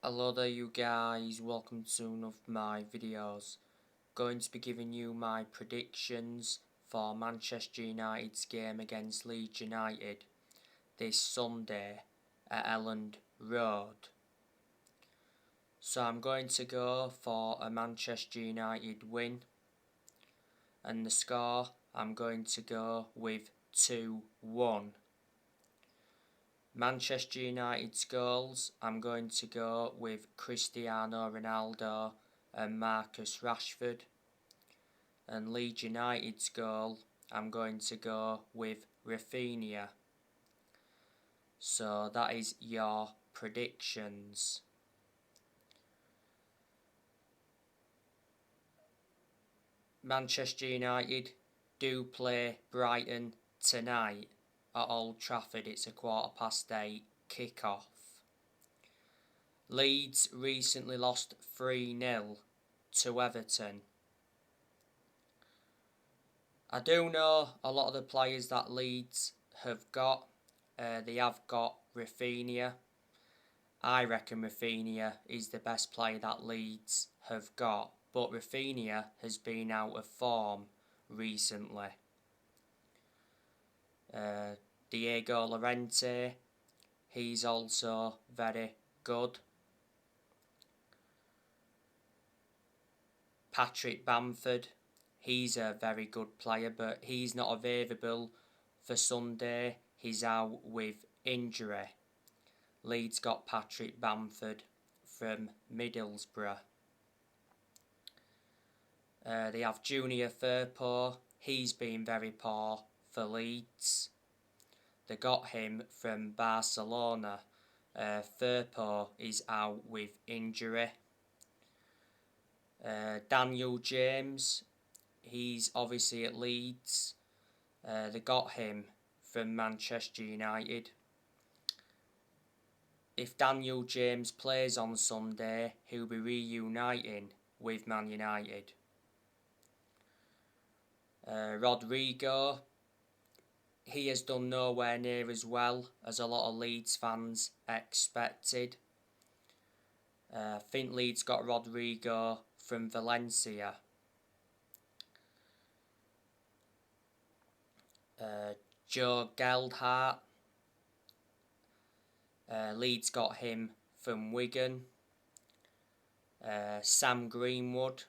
Hello there you guys, welcome to one of my videos. Going to be giving you my predictions for Manchester United's game against Leeds United this Sunday at Elland Road. So I'm going to go for a Manchester United win, and the score I'm going to go with 2-1. Manchester United's goals, I'm going to go with Cristiano Ronaldo and Marcus Rashford. And Leeds United's goal, I'm going to go with Rafinha. So that is your predictions. Manchester United do play Brighton tonight at Old Trafford. It's a 8:15 kick-off. Leeds recently lost 3-0 to Everton. I do know a lot of the players that Leeds have got. They have got Rafinha. I reckon Rafinha is the best player that Leeds have got, but Rafinha has been out of form recently. Diego Llorente, he's also very good. Patrick Bamford, he's a very good player, but he's not available for Sunday. He's out with injury. Leeds got Patrick Bamford from Middlesbrough. They have Junior Firpo. He's been very poor for Leeds. They got him from Barcelona. Firpo is out with injury. Daniel James, he's obviously at Leeds. They got him from Manchester United. If Daniel James plays on Sunday, he'll be reuniting with Man United. Rodrigo, he has done nowhere near as well as a lot of Leeds fans expected. I think Leeds got Rodrigo from Valencia. Joe Geldhart, Leeds got him from Wigan. Sam Greenwood,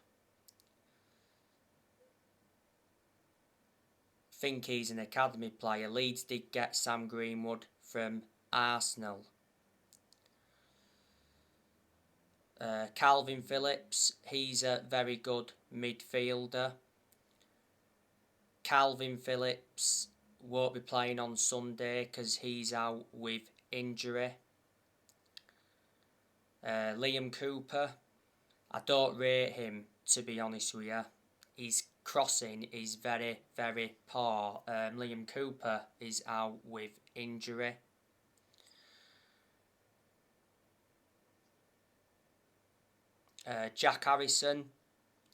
think he's an academy player. Leeds did get Sam Greenwood from Arsenal. Calvin Phillips, he's a very good midfielder. Calvin Phillips won't be playing on Sunday because he's out with injury. Liam Cooper, I don't rate him, to be honest with you. His crossing is very, very poor. Liam Cooper is out with injury. Jack Harrison,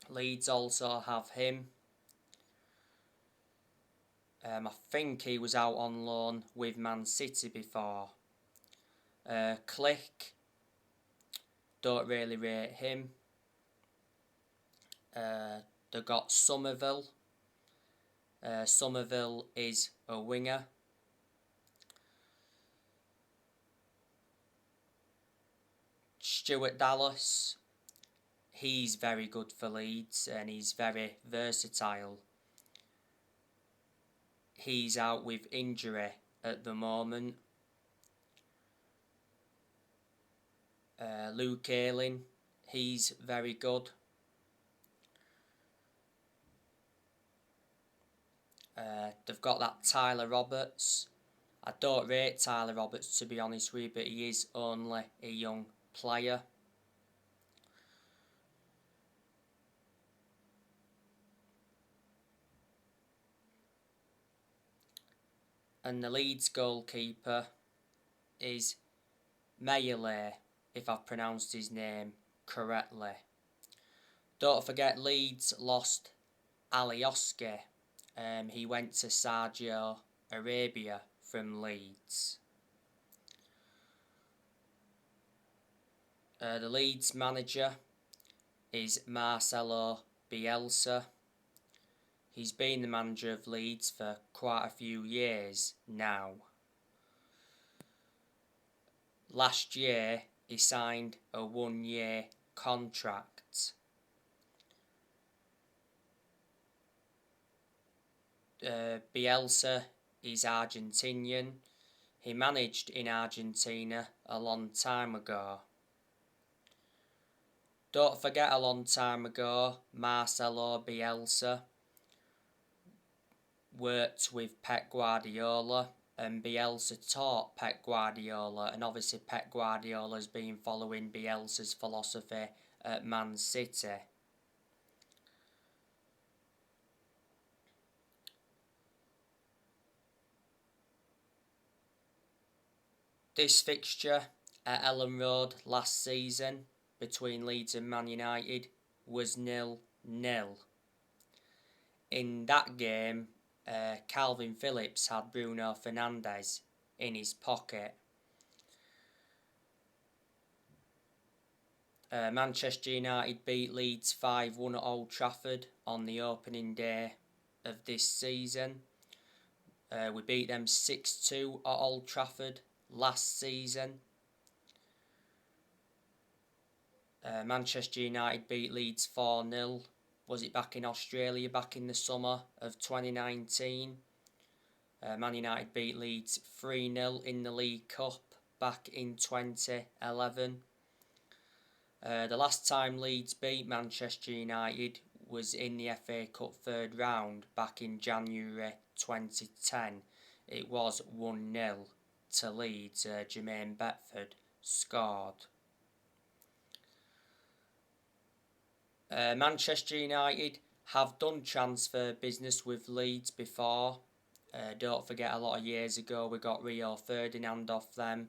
Leeds also have him. I think he was out on loan with Man City before. Click, don't really rate him. They got Somerville. Somerville is a winger. Stuart Dallas, he's very good for Leeds and he's very versatile. He's out with injury at the moment. Luke Ayling, he's very good. They've got that Tyler Roberts. I don't rate Tyler Roberts, to be honest with you, but he is only a young player. And the Leeds goalkeeper is Mayele, if I've pronounced his name correctly. Don't forget Leeds lost Alioski. He went to Saudi Arabia from Leeds. The Leeds manager is Marcelo Bielsa. He's been the manager of Leeds for quite a few years now. Last year, he signed a 1-year contract. Bielsa is Argentinian. He managed in Argentina a long time ago. Don't forget, a long time ago, Marcelo Bielsa worked with Pep Guardiola, and Bielsa taught Pep Guardiola, and obviously Pep Guardiola's been following Bielsa's philosophy at Man City. This fixture at Ellen Road last season between Leeds and Man United was 0-0. In that game, Calvin Phillips had Bruno Fernandes in his pocket. Manchester United beat Leeds 5-1 at Old Trafford on the opening day of this season. We beat them 6-2 at Old Trafford last season. Manchester United beat Leeds 4-0. Was it back in Australia back in the summer of 2019? Man United beat Leeds 3-0 in the League Cup back in 2011. The last time Leeds beat Manchester United was in the FA Cup third round back in January 2010. It was 1-0 to Leeds. Jermaine Beckford scored. Manchester United have done transfer business with Leeds before. Don't forget, a lot of years ago we got Rio Ferdinand off them.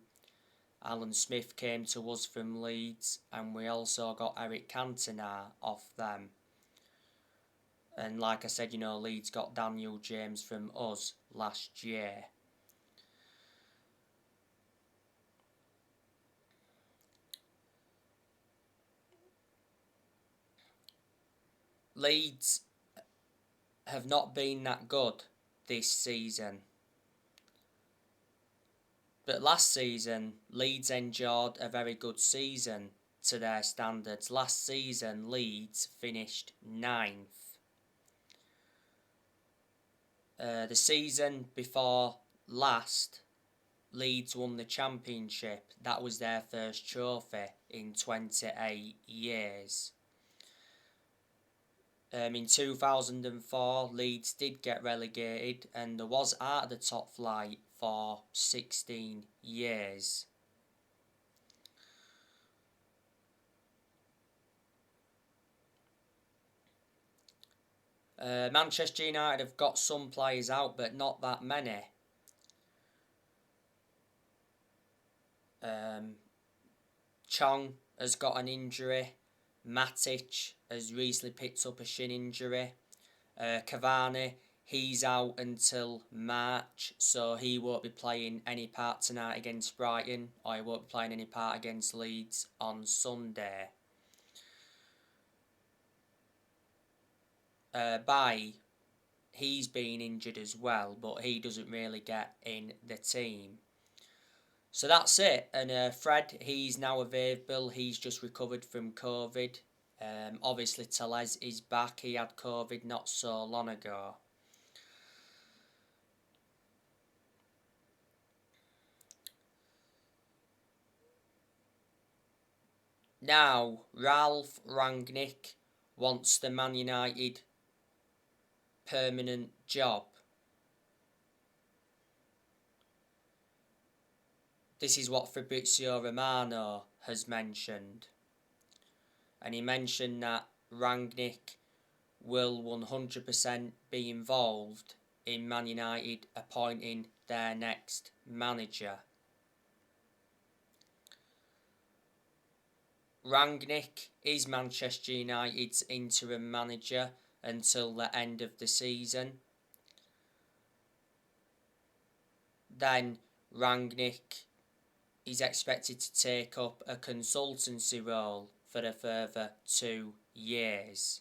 Alan Smith came to us from Leeds, and we also got Eric Cantona off them. And like I said, Leeds got Daniel James from us last year. Leeds have not been that good this season. But last season, Leeds enjoyed a very good season to their standards. Last season, Leeds finished 9th. The season before last, Leeds won the championship. That was their first trophy in 28 years. In 2004, Leeds did get relegated, and there was out of the top flight for 16 years. Manchester United have got some players out, but not that many. Chong has got an injury. Matic has recently picked up a shin injury. Cavani, he's out until March, so he won't be playing any part tonight against Brighton, or he won't be playing any part against Leeds on Sunday. He's been injured as well, but he doesn't really get in the team. So that's it. And Fred, he's now available. He's just recovered from COVID. Obviously, Tellez is back. He had COVID not so long ago. Now, Ralph Rangnick wants the Man United permanent job. This is what Fabrizio Romano has mentioned. And he mentioned that Rangnick will 100% be involved in Man United appointing their next manager. Rangnick is Manchester United's interim manager until the end of the season. Then Rangnick he's expected to take up a consultancy role for a further 2 years.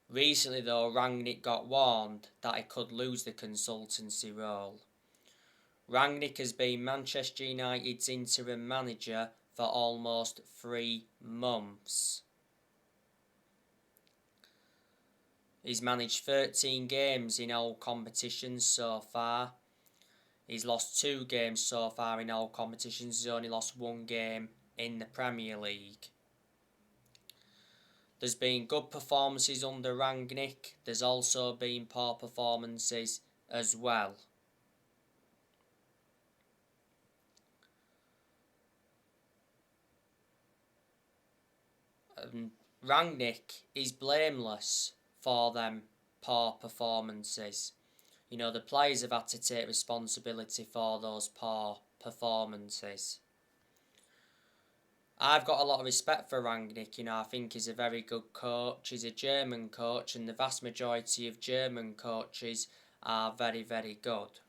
Recently though, Rangnick got warned that he could lose the consultancy role. Rangnick has been Manchester United's interim manager for almost 3 months. He's managed 13 games in all competitions so far. He's lost 2 games so far in all competitions. He's only lost 1 game in the Premier League. There's been good performances under Rangnick. There's also been poor performances as well. Rangnick is blameless for them poor performances. You know, the players have had to take responsibility for those poor performances. I've got a lot of respect for Rangnick. You know, I think he's a very good coach. He's a German coach, and the vast majority of German coaches are very, very good.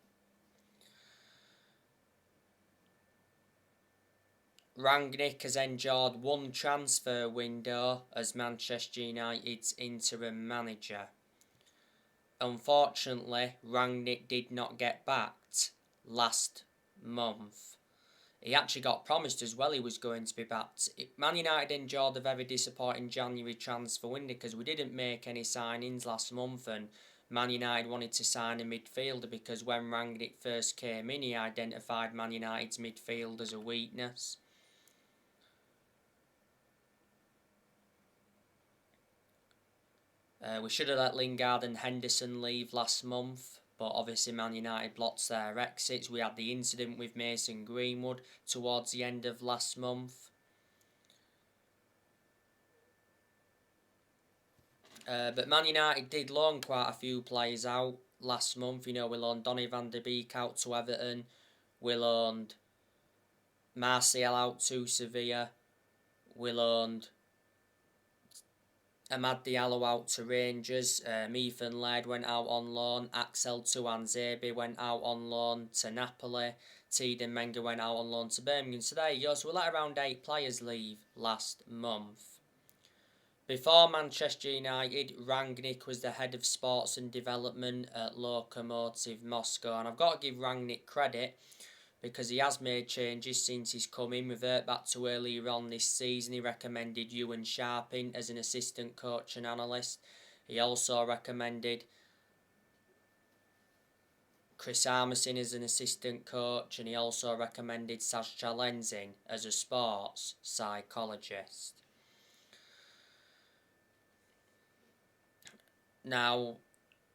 Rangnick has endured 1 transfer window as Manchester United's interim manager. Unfortunately, Rangnick did not get backed last month. He actually got promised as well he was going to be backed. Man United endured a very disappointing January transfer window because we didn't make any signings last month, and Man United wanted to sign a midfielder because when Rangnick first came in, he identified Man United's midfield as a weakness. We should have let Lingard and Henderson leave last month, but obviously Man United blocked their exits. We had the incident with Mason Greenwood towards the end of last month. But Man United did loan quite a few players out last month. You know, we loaned Donny van der Beek out to Everton. We loaned Martial out to Sevilla. We loaned Amad Diallo out to Rangers. Ethan Laird went out on loan. Axel Tuanzebe went out on loan to Napoli. Teden Menga went out on loan to Birmingham. So there you go. So we let around 8 players leave last month. Before Manchester United, Rangnick was the head of sports and development at Lokomotiv Moscow. And I've got to give Rangnick credit because he has made changes since he's come in. Revert back to earlier on this season, he recommended Ewan Sharping as an assistant coach and analyst. He also recommended Chris Armisen as an assistant coach, and he also recommended Saz Chalenzin as a sports psychologist. Now,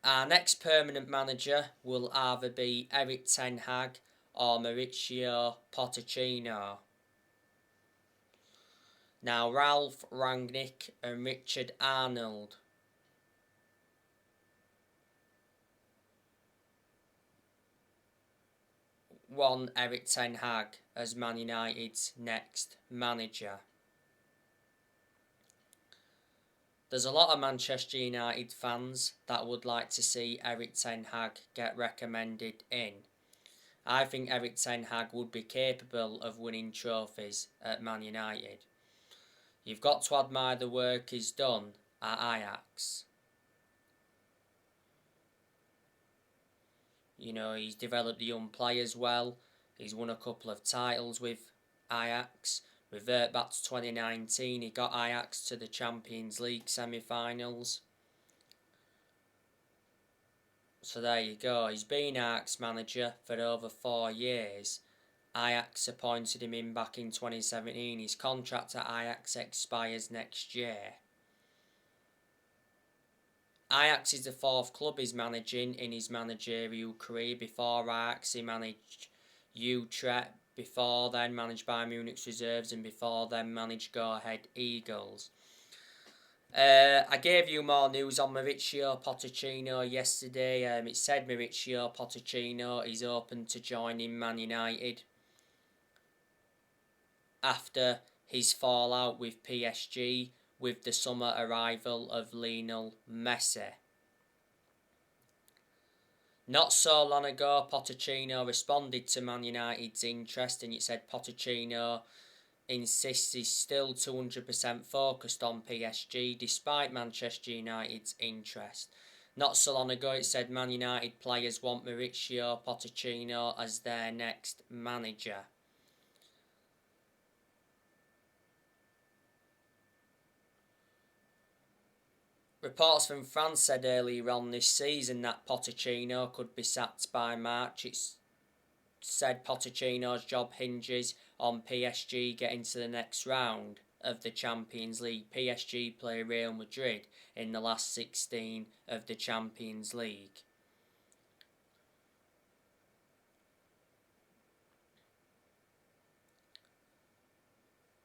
our next permanent manager will either be Erik ten Hag or Mauricio Pochettino. Now, Ralph Rangnick and Richard Arnold want Erik ten Hag as Man United's next manager. There's a lot of Manchester United fans that would like to see Erik ten Hag get recommended in. I think Erik ten Hag would be capable of winning trophies at Man United. You've got to admire the work he's done at Ajax. You know, he's developed the young players well. He's won a couple of titles with Ajax. Revert back to 2019, he got Ajax to the Champions League semi-finals. So there you go. He's been Ajax manager for over 4 years. Ajax appointed him in back in 2017. His contract at Ajax expires next year. Ajax is the 4th club he's managing in his managerial career. Before Ajax, he managed Utrecht. Before then, managed Bayern Munich's reserves, and before then, managed Go Ahead Eagles. I gave you more news on Mauricio Pochettino yesterday. It said Mauricio Pochettino is open to joining Man United after his fallout with PSG with the summer arrival of Lionel Messi. Not so long ago, Pochettino responded to Man United's interest, and it said Pochettino insists he's still 200% focused on PSG despite Manchester United's interest. Not so long ago, it said Man United players want Mauricio Pochettino as their next manager. Reports from France said earlier on this season that Pochettino could be sacked by March. It's said Pochettino's job hinges on PSG getting to the next round of the Champions League. PSG play Real Madrid in the last 16 of the Champions League.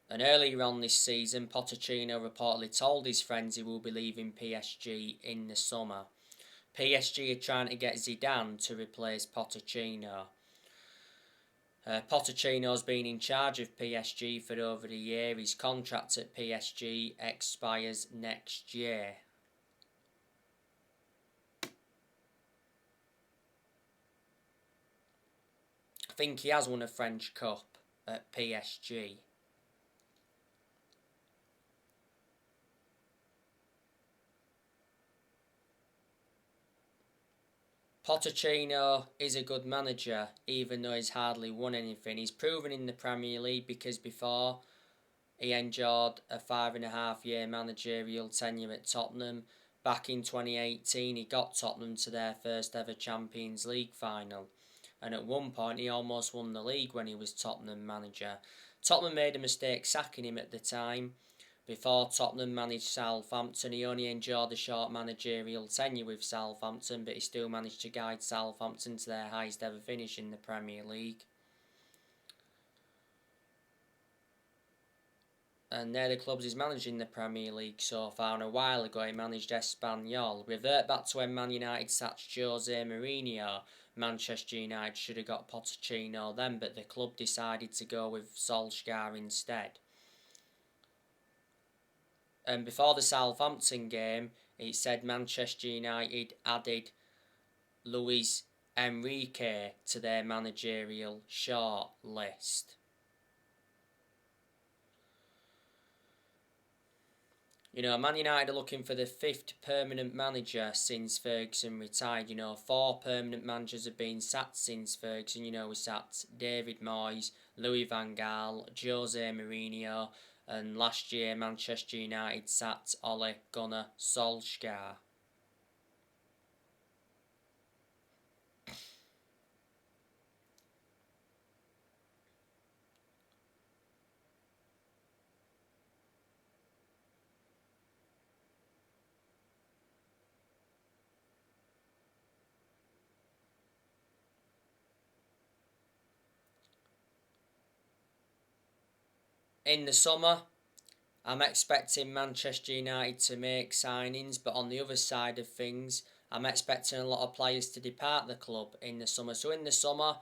And earlier on this season, Pochettino reportedly told his friends he will be leaving PSG in the summer. PSG are trying to get Zidane to replace Pochettino. Pochettino's been in charge of PSG for over a year. His contract at PSG expires next year. I think he has won a French Cup at PSG. Pochettino is a good manager, even though he's hardly won anything. He's proven in the Premier League because before he endured a 5.5-year managerial tenure at Tottenham. Back in 2018, he got Tottenham to their first ever Champions League final. And at one point, he almost won the league when he was Tottenham manager. Tottenham made a mistake sacking him at the time. Before Tottenham managed Southampton, he only endured a short managerial tenure with Southampton, but he still managed to guide Southampton to their highest ever finish in the Premier League. And they're the clubs he's managed in the Premier League so far. And a while ago, he managed Espanyol. Revert back to when Man United sacked Jose Mourinho. Manchester United should have got Pochettino then, but the club decided to go with Solskjaer instead. And before the Southampton game, it said Manchester United added Luis Enrique to their managerial short list. You know, Man United are looking for the 5th permanent manager since Ferguson retired. You know, 4 permanent managers have been sacked since Ferguson. You know, we sacked David Moyes, Louis van Gaal, Jose Mourinho, and last year Manchester United sacked Ole Gunnar Solskjaer. In the summer, I'm expecting Manchester United to make signings, but on the other side of things, I'm expecting a lot of players to depart the club in the summer. So in the summer,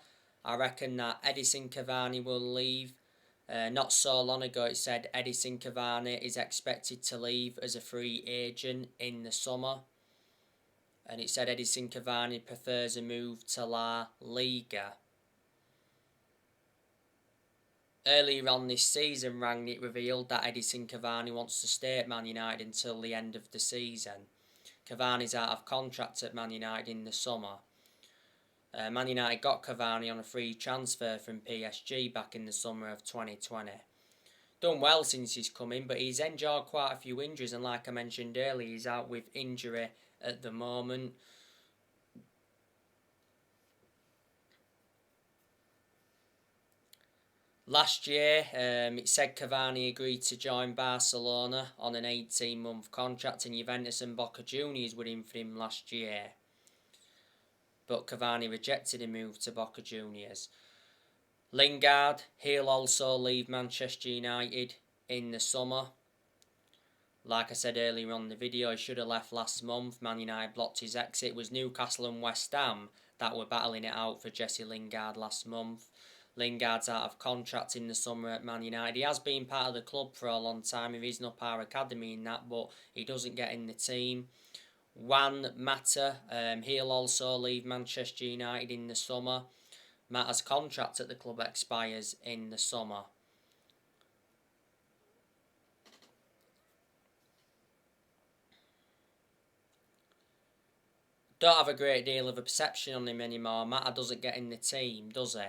I reckon that Edinson Cavani will leave. Not so long ago, it said Edinson Cavani is expected to leave as a free agent in the summer. And it said Edinson Cavani prefers a move to La Liga. Earlier on this season, Rangnick revealed that Edinson Cavani wants to stay at Man United until the end of the season. Cavani's out of contract at Man United in the summer. Man United got Cavani on a free transfer from PSG back in the summer of 2020. Done well since he's come in, but he's endured quite a few injuries, and like I mentioned earlier, he's out with injury at the moment. Last year, it said Cavani agreed to join Barcelona on an 18-month contract, and Juventus and Boca Juniors were in for him last year. But Cavani rejected a move to Boca Juniors. Lingard, he'll also leave Manchester United in the summer. Like I said earlier on in the video, he should have left last month. Man United blocked his exit. It was Newcastle and West Ham that were battling it out for Jesse Lingard last month. Lingard's out of contract in the summer at Man United. He has been part of the club for a long time. He's not our academy in that, but he doesn't get in the team. Juan Mata, he'll also leave Manchester United in the summer. Mata's contract at the club expires in the summer. Don't have a great deal of a perception on him anymore. Mata doesn't get in the team, does he?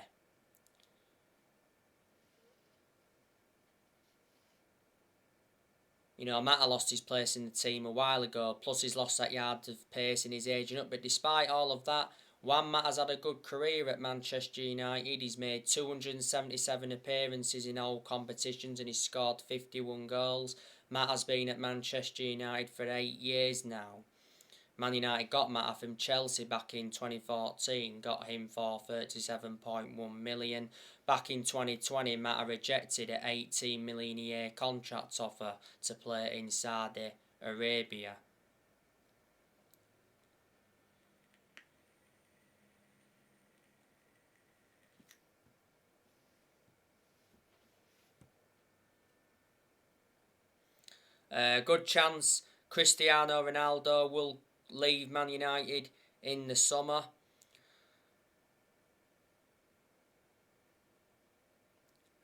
You know, Mata lost his place in the team a while ago, plus he's lost that yard of pace in his aging up. But despite all of that, Juan Mata's had a good career at Manchester United. He's made 277 appearances in all competitions and he's scored 51 goals. Mata's been at Manchester United for 8 years now. Man United got Mata from Chelsea back in 2014, got him for 37.1 million. Back in 2020, Mata rejected an 18 million a year contract offer to play in Saudi Arabia. Good chance Cristiano Ronaldo will leave Man United in the summer.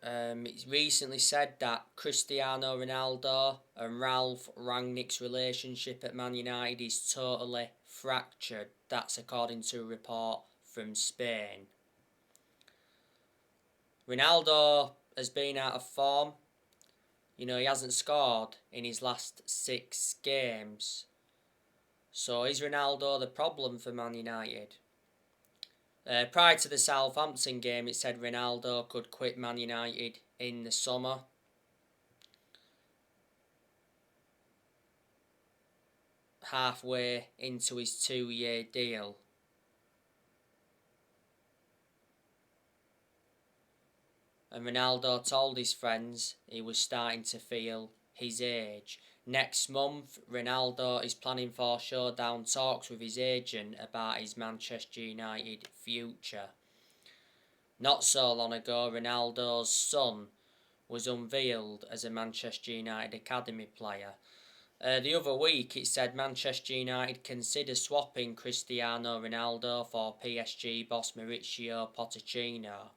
It's recently said that Cristiano Ronaldo and Ralph Rangnick's relationship at Man United is totally fractured. That's according to a report from Spain. Ronaldo has been out of form. You know, he hasn't scored in his last 6 games. So is Ronaldo the problem for Man United? Prior to the Southampton game, it said Ronaldo could quit Man United in the summer. Halfway into his 2-year deal. And Ronaldo told his friends he was starting to feel his age. Next month, Ronaldo is planning for showdown talks with his agent about his Manchester United future. Not so long ago, Ronaldo's son was unveiled as a Manchester United academy player. The other week, it said Manchester United consider swapping Cristiano Ronaldo for PSG boss Mauricio Pochettino.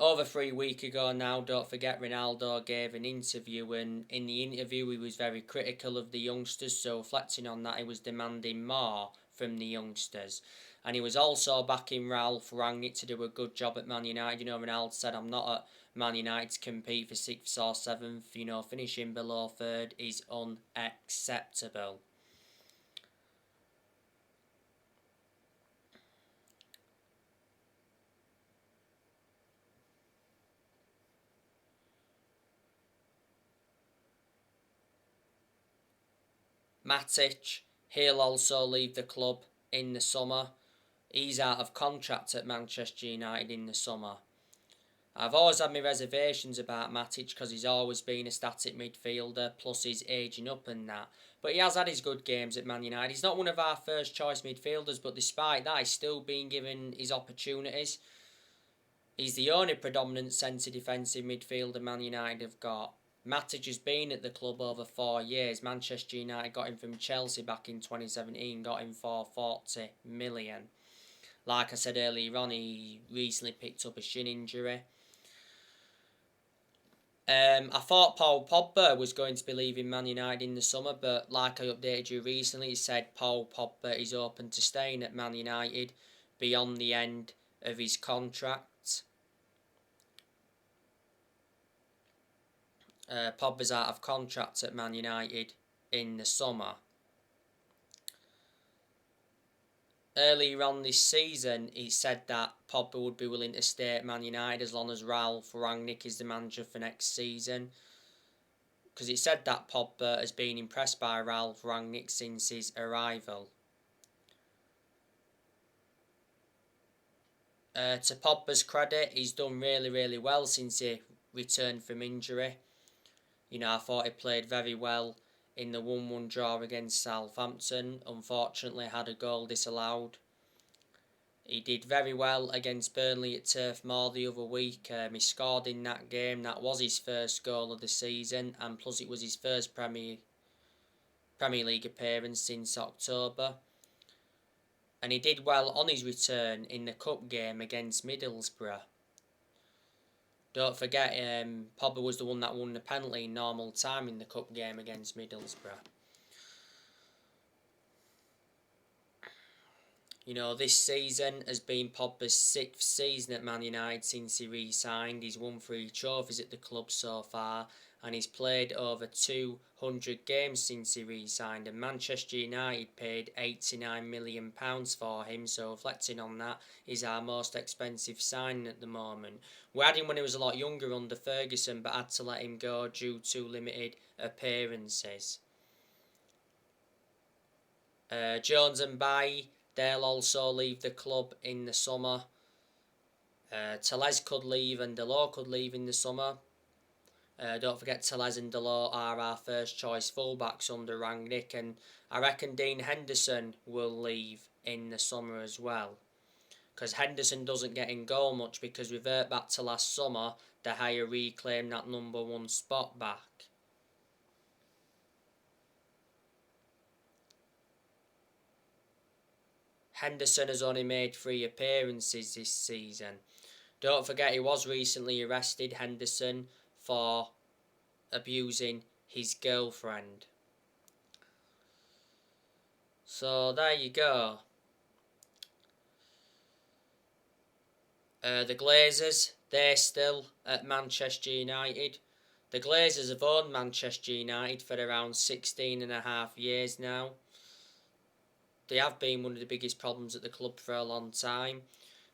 Over 3 weeks ago now, don't forget Ronaldo gave an interview, and in the interview he was very critical of the youngsters, so reflecting on that he was demanding more from the youngsters. And he was also backing Ralph Rangnick to do a good job at Man United. You know, Ronaldo said, I'm not at Man United to compete for 6th or 7th. You know, finishing below 3rd is unacceptable. Matic, he'll also leave the club in the summer. He's out of contract at Manchester United in the summer. I've always had my reservations about Matic because he's always been a static midfielder, plus he's ageing up and that. But he has had his good games at Man United. He's not one of our first choice midfielders, but despite that, he's still been given his opportunities. He's the only predominant centre defensive midfielder Man United have got. Matic has been at the club over 4 years. Manchester United got him from Chelsea back in 2017, got him for 40 million. Like I said earlier on, he recently picked up a shin injury. I thought Paul Pogba was going to be leaving Man United in the summer, but like I updated you recently, he said Paul Pogba is open to staying at Man United beyond the end of his contract. Pogba's out of contract at Man United in the summer. Earlier on this season, he said that Pogba would be willing to stay at Man United as long as Ralph Rangnick is the manager for next season. Because he said that Pogba has been impressed by Ralph Rangnick since his arrival. To Pogba's credit, he's done really, really well since he returned from injury. You know, I thought he played very well in the 1-1 draw against Southampton. Unfortunately, had a goal disallowed. He did very well against Burnley at Turf Moor the other week. He scored in that game. That was his first goal of the season, and plus it was his first Premier Premier League appearance since October. And he did well on his return in the cup game against Middlesbrough. Don't forget, Pogba was the one that won the penalty in normal time in the cup game against Middlesbrough. You know, this season has been Pogba's 6th season at Man United since he re-signed. He's won 3 trophies at the club so far, and he's played over 200 games since he re-signed. And Manchester United paid £89 million for him, so reflecting on that, he's our most expensive signing at the moment. We had him when he was a lot younger under Ferguson, but had to let him go due to limited appearances. Jones and Bailly, they'll also leave the club in the summer. Tellez could leave and Delors could leave in the summer. Don't forget Tellez and Delors are our first choice fullbacks under Rangnick, and I reckon Dean Henderson will leave in the summer as well. Because Henderson doesn't get in goal much, because revert back to last summer, De Gea reclaimed that number 1 spot back. Henderson has only made 3 appearances this season. Don't forget he was recently arrested, Henderson, for abusing his girlfriend. So there you go. The Glazers, they're still at Manchester United. The Glazers have owned Manchester United for around 16.5 years now. They have been one of the biggest problems at the club for a long time.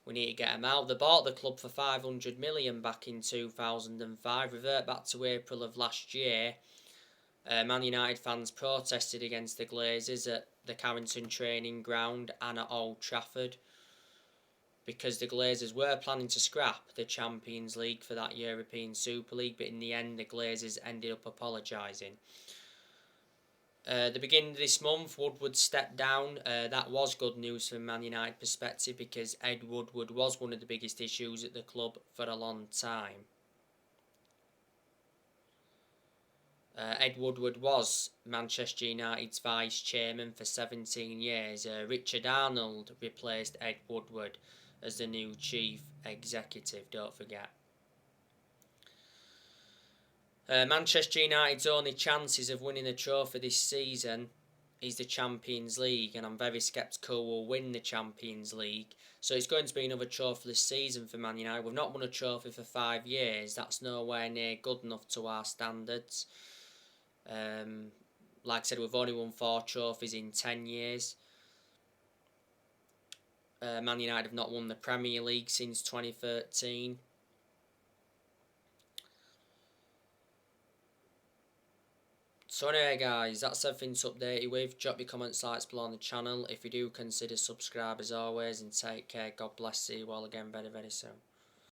We need to get them out. They bought the club for 500 million back in 2005. Revert back to April of last year. Man United fans protested against the Glazers at the Carrington training ground and at Old Trafford, because the Glazers were planning to scrap the Champions League for that European Super League, but in the end the Glazers ended up apologising. The beginning of this month, Woodward stepped down. That was good news from Man United perspective, because Ed Woodward was one of the biggest issues at the club for a long time. Ed Woodward was Manchester United's vice chairman for 17 years. Richard Arnold replaced Ed Woodward as the new chief executive, don't forget. Manchester United's only chances of winning a trophy this season is the Champions League, and I'm very sceptical we'll win the Champions League. So it's going to be another trophy this season for Man United. We've not won a trophy for 5 years. That's nowhere near good enough to our standards. Like I said, we've only won 4 trophies in 10 years. Man United have not won the Premier League since 2013. So anyway guys, that's everything to update you with. Drop your comments, likes below on the channel. If you do, consider subscribe as always, and take care. God bless you all again very, very soon.